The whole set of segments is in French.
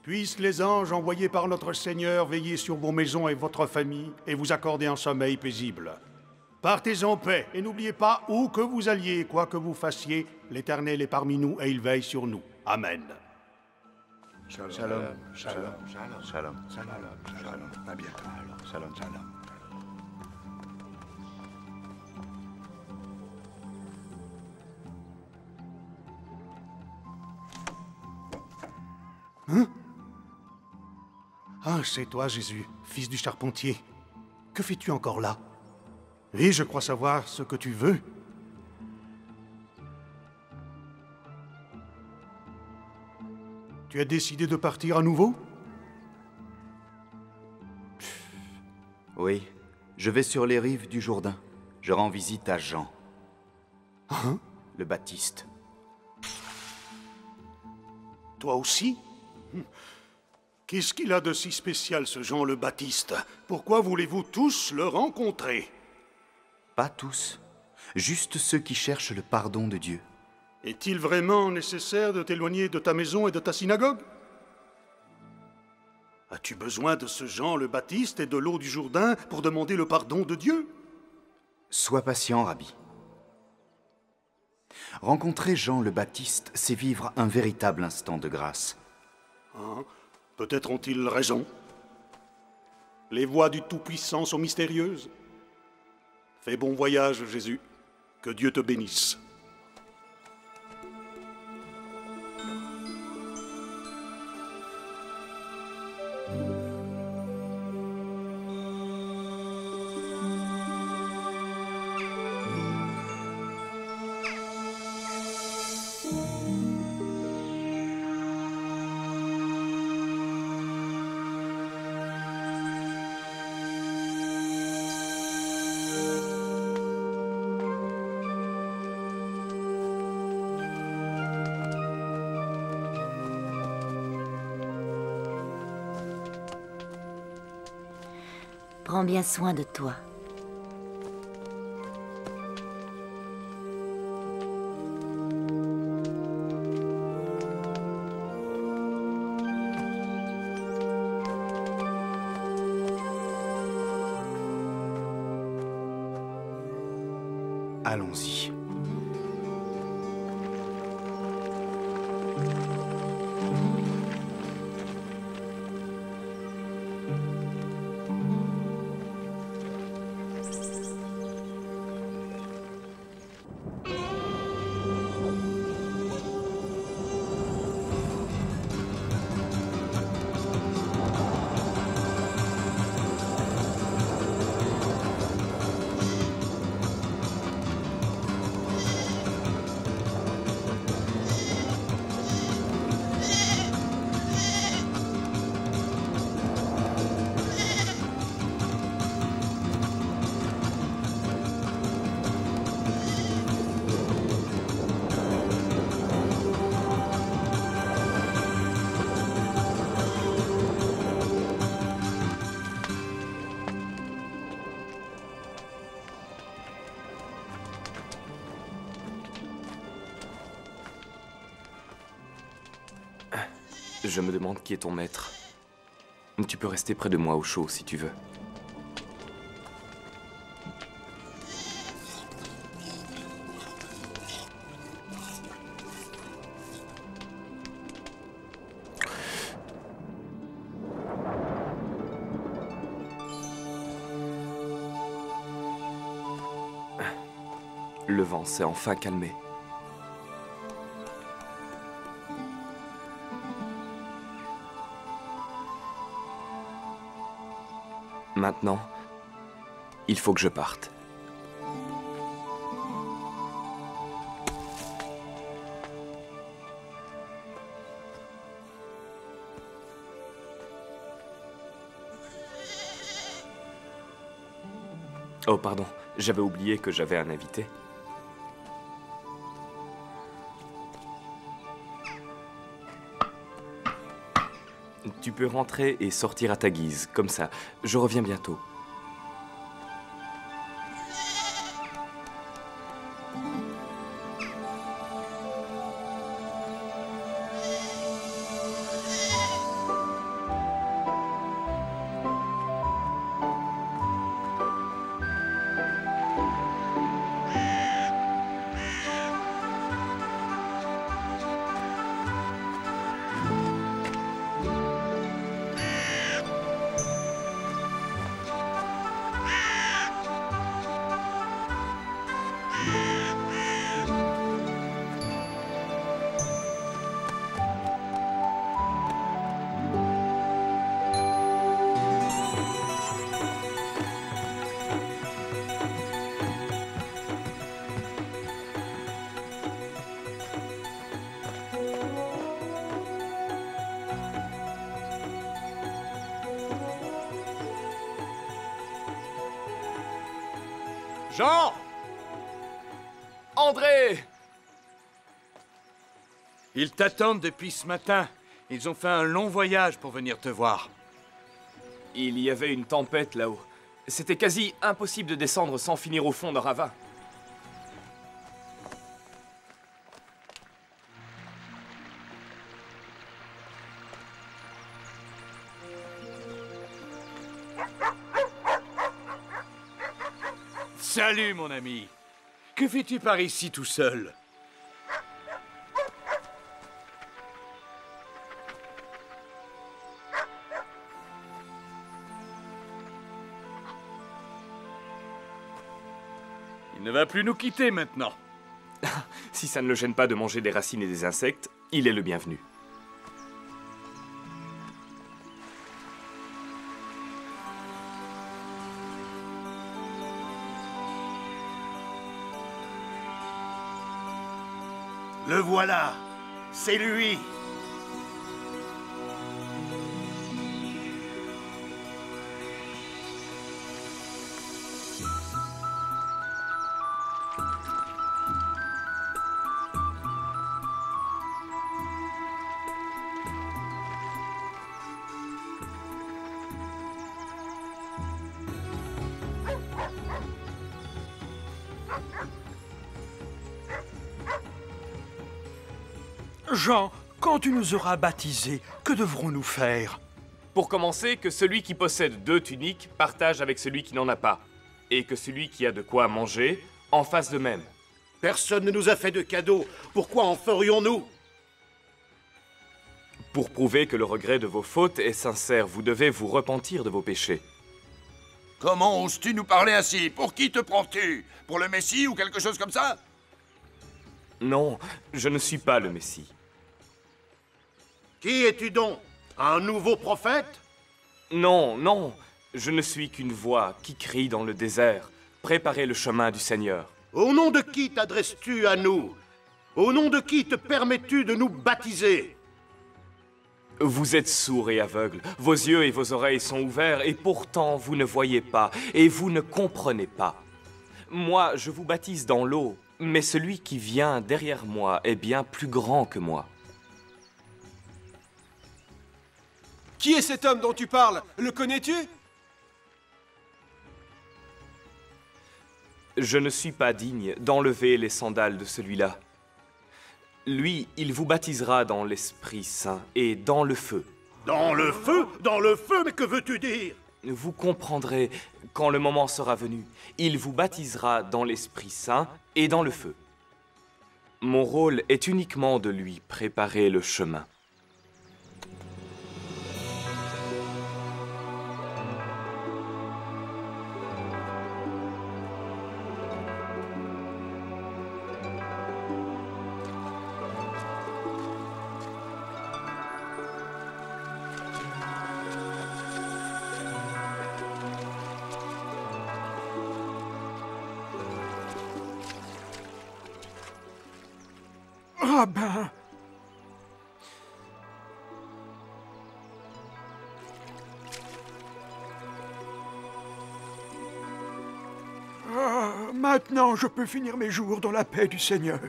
Puissent les anges envoyés par notre Seigneur veiller sur vos maisons et votre famille et vous accorder un sommeil paisible. Partez en paix et n'oubliez pas, où que vous alliez, quoi que vous fassiez, l'Éternel est parmi nous et il veille sur nous. Amen. Shalom, shalom, shalom, shalom, shalom, shalom, à bientôt. Shalom, shalom. Hein? Ah, c'est toi, Jésus, fils du charpentier. Que fais-tu encore là? Oui, je crois savoir ce que tu veux. Tu as décidé de partir à nouveau? Oui, je vais sur les rives du Jourdain. Je rends visite à Jean. Hein? Le Baptiste. Toi aussi? Qu'est-ce qu'il a de si spécial, ce Jean le Baptiste? Pourquoi voulez-vous tous le rencontrer? Pas tous, juste ceux qui cherchent le pardon de Dieu. Est-il vraiment nécessaire de t'éloigner de ta maison et de ta synagogue? As-tu besoin de ce Jean le Baptiste et de l'eau du Jourdain pour demander le pardon de Dieu? Sois patient, Rabbi. Rencontrer Jean le Baptiste, c'est vivre un véritable instant de grâce. Hein? Peut-être ont-ils raison. Les voies du Tout-Puissant sont mystérieuses. Fais bon voyage, Jésus. Que Dieu te bénisse. Prends bien soin de toi. Allons-y. Je me demande qui est ton maître. Tu peux rester près de moi au chaud si tu veux. Le vent s'est enfin calmé. Maintenant, il faut que je parte. Oh, pardon, j'avais oublié que j'avais un invité. Tu peux rentrer et sortir à ta guise, comme ça. Je reviens bientôt. Jean! André! Ils t'attendent depuis ce matin. Ils ont fait un long voyage pour venir te voir. Il y avait une tempête là-haut. C'était quasi impossible de descendre sans finir au fond d'un ravin. Salut, mon ami. Que fais-tu par ici tout seul? Il ne va plus nous quitter maintenant. Si ça ne le gêne pas de manger des racines et des insectes, il est le bienvenu. Le voilà, c'est lui. Jean, quand tu nous auras baptisés, que devrons-nous faire? Pour commencer, que celui qui possède 2 tuniques partage avec celui qui n'en a pas. Et que celui qui a de quoi manger en fasse de même. Personne ne nous a fait de cadeau. Pourquoi en ferions-nous? Pour prouver que le regret de vos fautes est sincère, vous devez vous repentir de vos péchés. Comment oses-tu nous parler ainsi? Pour qui te prends-tu? Pour le Messie ou quelque chose comme ça? Non, je ne suis pas le Messie. Qui es-tu donc? Un nouveau prophète? Non, non, je ne suis qu'une voix qui crie dans le désert. Préparez le chemin du Seigneur. Au nom de qui t'adresses-tu à nous? Au nom de qui te permets-tu de nous baptiser? Vous êtes sourds et aveugles, vos yeux et vos oreilles sont ouverts, et pourtant vous ne voyez pas, et vous ne comprenez pas. Moi, je vous baptise dans l'eau, mais celui qui vient derrière moi est bien plus grand que moi. Qui est cet homme dont tu parles? Le connais-tu? Je ne suis pas digne d'enlever les sandales de celui-là. Lui, il vous baptisera dans l'Esprit Saint et dans le feu. Dans le feu? Dans le feu? Mais que veux-tu dire? Vous comprendrez quand le moment sera venu. Il vous baptisera dans l'Esprit Saint et dans le feu. Mon rôle est uniquement de lui préparer le chemin. Ah ben... Ah, maintenant, je peux finir mes jours dans la paix du Seigneur.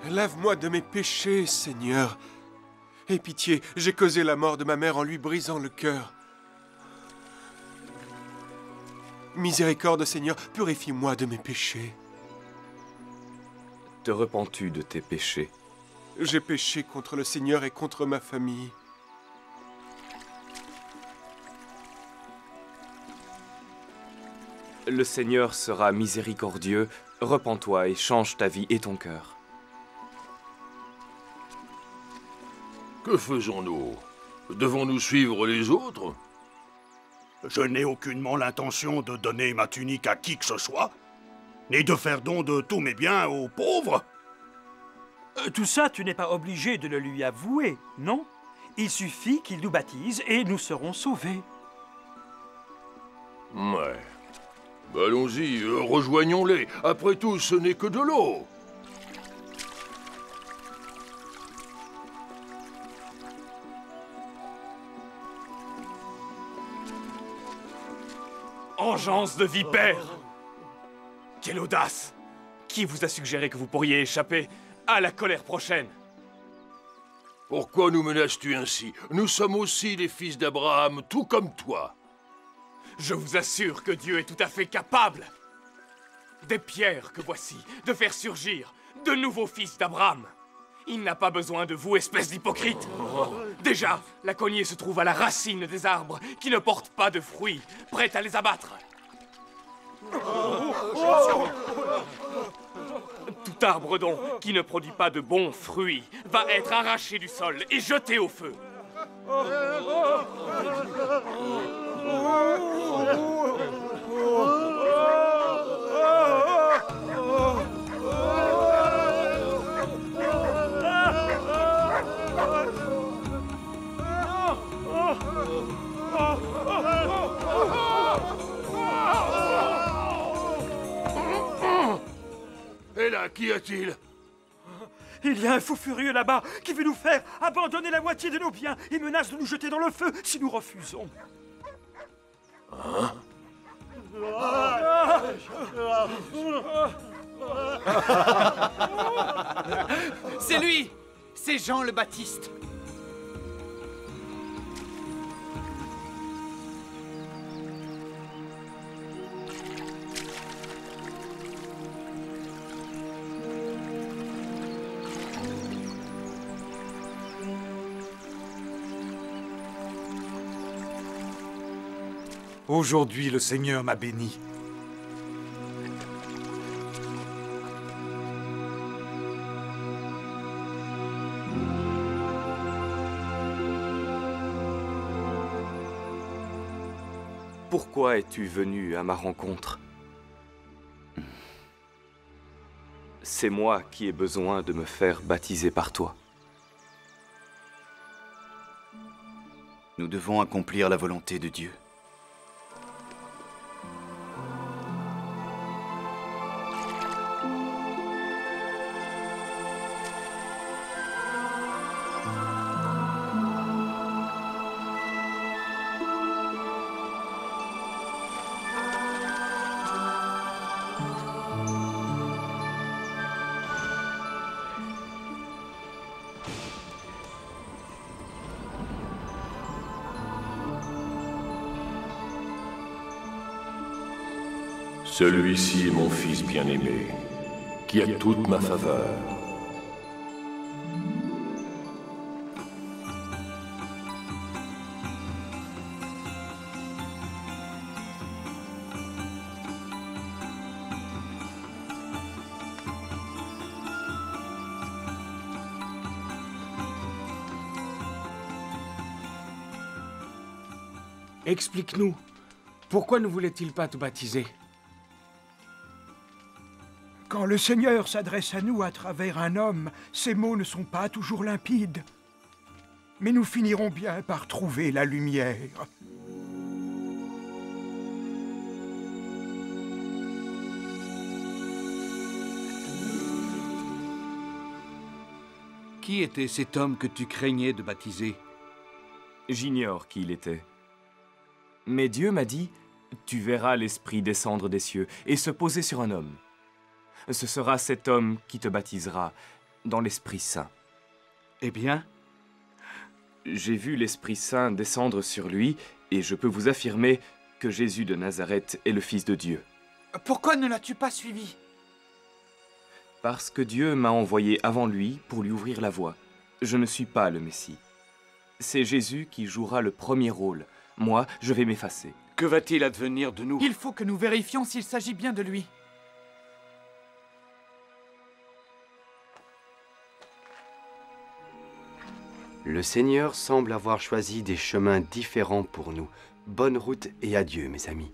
Lave-moi de mes péchés, Seigneur. Aie pitié, j'ai causé la mort de ma mère en lui brisant le cœur. Miséricorde, Seigneur, purifie-moi de mes péchés. Te repens-tu de tes péchés? J'ai péché contre le Seigneur et contre ma famille. Le Seigneur sera miséricordieux, repens-toi et change ta vie et ton cœur. Que faisons-nous? Devons-nous suivre les autres? Je n'ai aucunement l'intention de donner ma tunique à qui que ce soit, ni de faire don de tous mes biens aux pauvres. Tout ça, tu n'es pas obligé de le lui avouer, non? Il suffit qu'il nous baptise et nous serons sauvés. Ouais. Allons-y, rejoignons-les. Après tout, ce n'est que de l'eau. Engeance de vipère! Quelle audace! Qui vous a suggéré que vous pourriez échapper à la colère prochaine? Pourquoi nous menaces-tu ainsi? Nous sommes aussi les fils d'Abraham, tout comme toi. Je vous assure que Dieu est tout à fait capable des pierres que voici, de faire surgir de nouveaux fils d'Abraham. Il n'a pas besoin de vous, espèce d'hypocrite. Déjà, la cognée se trouve à la racine des arbres qui ne portent pas de fruits, prêts à les abattre. Tout arbre donc qui ne produit pas de bons fruits va être arraché du sol et jeté au feu. Et là, qu'y a-t-il? Il y a un fou furieux là-bas qui veut nous faire abandonner la moitié de nos biens et menace de nous jeter dans le feu si nous refusons. Hein? C'est lui! C'est Jean le Baptiste. Aujourd'hui, le Seigneur m'a béni. Pourquoi es-tu venu à ma rencontre? C'est moi qui ai besoin de me faire baptiser par toi. Nous devons accomplir la volonté de Dieu. Celui-ci est mon fils bien-aimé, qui a toute ma faveur. Explique-nous, pourquoi ne voulait-il pas te baptiser? Quand le Seigneur s'adresse à nous à travers un homme, ses mots ne sont pas toujours limpides. Mais nous finirons bien par trouver la lumière. Qui était cet homme que tu craignais de baptiser? J'ignore qui il était. Mais Dieu m'a dit, tu verras l'Esprit descendre des cieux et se poser sur un homme. Ce sera cet homme qui te baptisera dans l'Esprit Saint. Eh bien? J'ai vu l'Esprit Saint descendre sur lui et je peux vous affirmer que Jésus de Nazareth est le Fils de Dieu. Pourquoi ne l'as-tu pas suivi? Parce que Dieu m'a envoyé avant lui pour lui ouvrir la voie. Je ne suis pas le Messie. C'est Jésus qui jouera le premier rôle. Moi, je vais m'effacer. Que va-t-il advenir de nous? Il faut que nous vérifions s'il s'agit bien de lui. Le Seigneur semble avoir choisi des chemins différents pour nous. Bonne route et adieu, mes amis.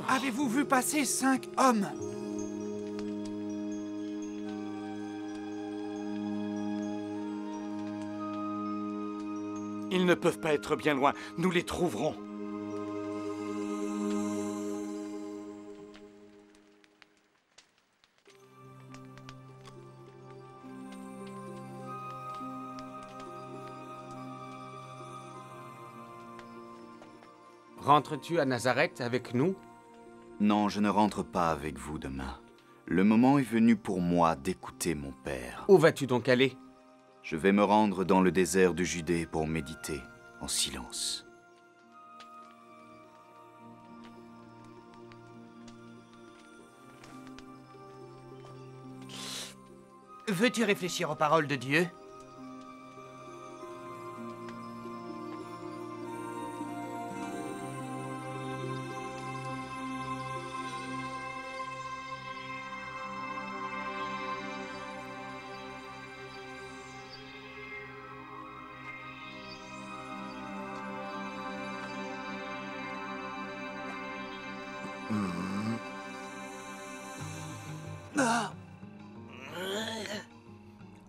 Avez-vous vu passer 5 hommes? Ils ne peuvent pas être bien loin. Nous les trouverons. Rentres-tu à Nazareth avec nous? Non, je ne rentre pas avec vous demain. Le moment est venu pour moi d'écouter mon Père. Où vas-tu donc aller? Je vais me rendre dans le désert de Judée pour méditer en silence. Veux-tu réfléchir aux paroles de Dieu?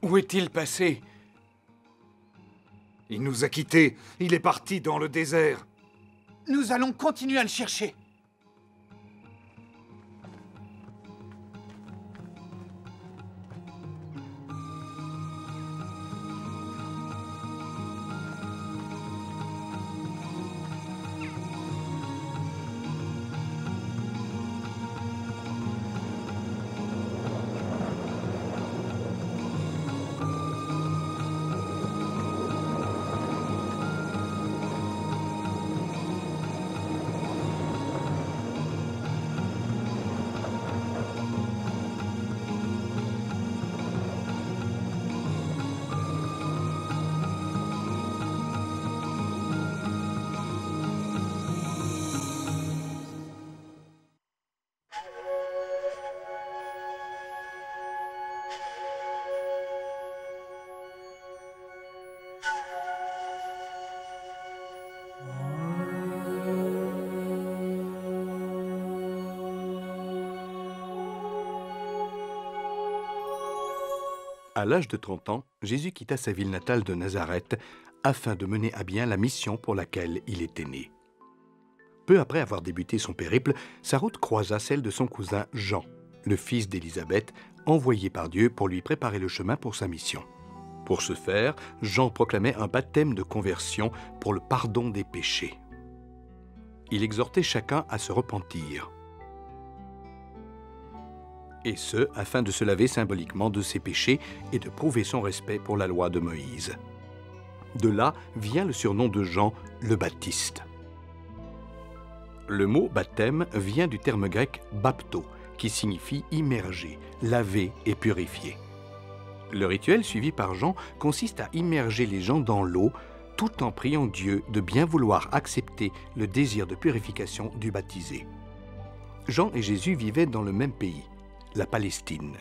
Où est-il passé? Il nous a quittés. Il est parti dans le désert. Nous allons continuer à le chercher. À l'âge de 30 ans, Jésus quitta sa ville natale de Nazareth afin de mener à bien la mission pour laquelle il était né. Peu après avoir débuté son périple, sa route croisa celle de son cousin Jean, le fils d'Élisabeth, envoyé par Dieu pour lui préparer le chemin pour sa mission. Pour ce faire, Jean proclamait un baptême de conversion pour le pardon des péchés. Il exhortait chacun à se repentir. Et ce, afin de se laver symboliquement de ses péchés et de prouver son respect pour la loi de Moïse. De là vient le surnom de Jean, le Baptiste. Le mot baptême vient du terme grec bapto, qui signifie immerger, laver et purifier. Le rituel suivi par Jean consiste à immerger les gens dans l'eau, tout en priant Dieu de bien vouloir accepter le désir de purification du baptisé. Jean et Jésus vivaient dans le même pays, la Palestine,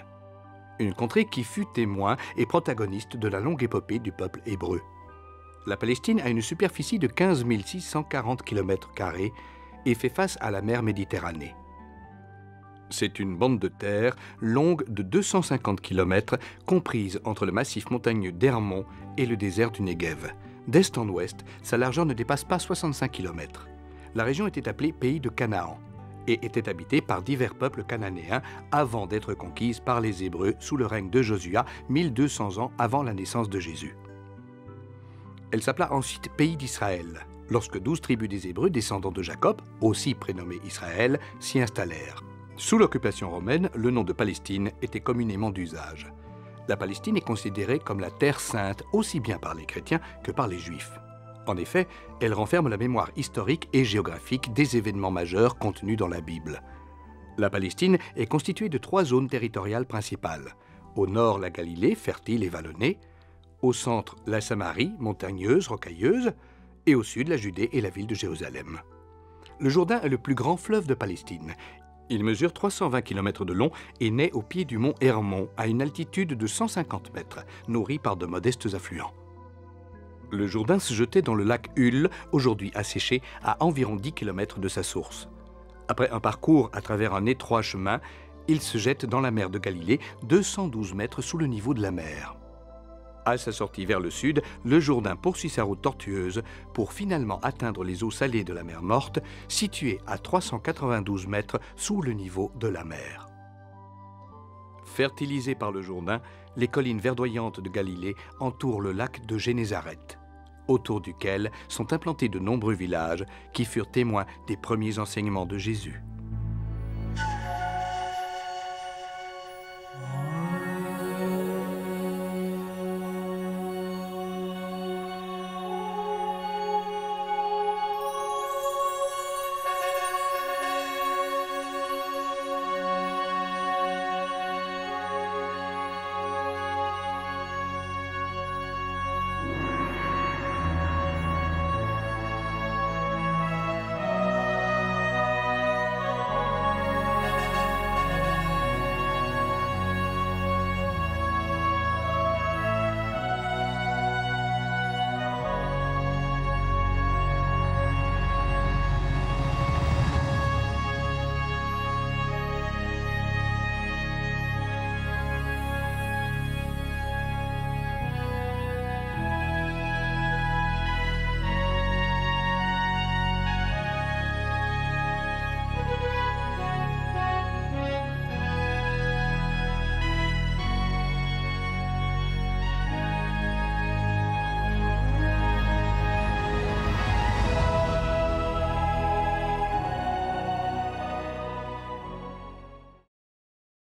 une contrée qui fut témoin et protagoniste de la longue épopée du peuple hébreu. La Palestine a une superficie de 15 640 km² et fait face à la mer Méditerranée. C'est une bande de terre longue de 250 km, comprise entre le massif montagneux d'Hermon et le désert du Negev. D'est en ouest, sa largeur ne dépasse pas 65 km. La région était appelée Pays de Canaan et était habitée par divers peuples cananéens avant d'être conquise par les Hébreux sous le règne de Josua, 1200 ans avant la naissance de Jésus. Elle s'appela ensuite Pays d'Israël, lorsque 12 tribus des Hébreux descendants de Jacob, aussi prénommés Israël, s'y installèrent. Sous l'occupation romaine, le nom de Palestine était communément d'usage. La Palestine est considérée comme la Terre sainte aussi bien par les chrétiens que par les juifs. En effet, elle renferme la mémoire historique et géographique des événements majeurs contenus dans la Bible. La Palestine est constituée de 3 zones territoriales principales. Au nord, la Galilée, fertile et vallonnée. Au centre, la Samarie, montagneuse, rocailleuse. Et au sud, la Judée et la ville de Jérusalem. Le Jourdain est le plus grand fleuve de Palestine. Il mesure 320 km de long et naît au pied du mont Hermon, à une altitude de 150 mètres, nourri par de modestes affluents. Le Jourdain se jetait dans le lac Hull, aujourd'hui asséché, à environ 10 km de sa source. Après un parcours à travers un étroit chemin, il se jette dans la mer de Galilée, 212 mètres sous le niveau de la mer. À sa sortie vers le sud, le Jourdain poursuit sa route tortueuse pour finalement atteindre les eaux salées de la mer Morte, située à 392 mètres sous le niveau de la mer. Fertilisées par le Jourdain, les collines verdoyantes de Galilée entourent le lac de Génézareth. autour duquel sont implantés de nombreux villages qui furent témoins des premiers enseignements de Jésus.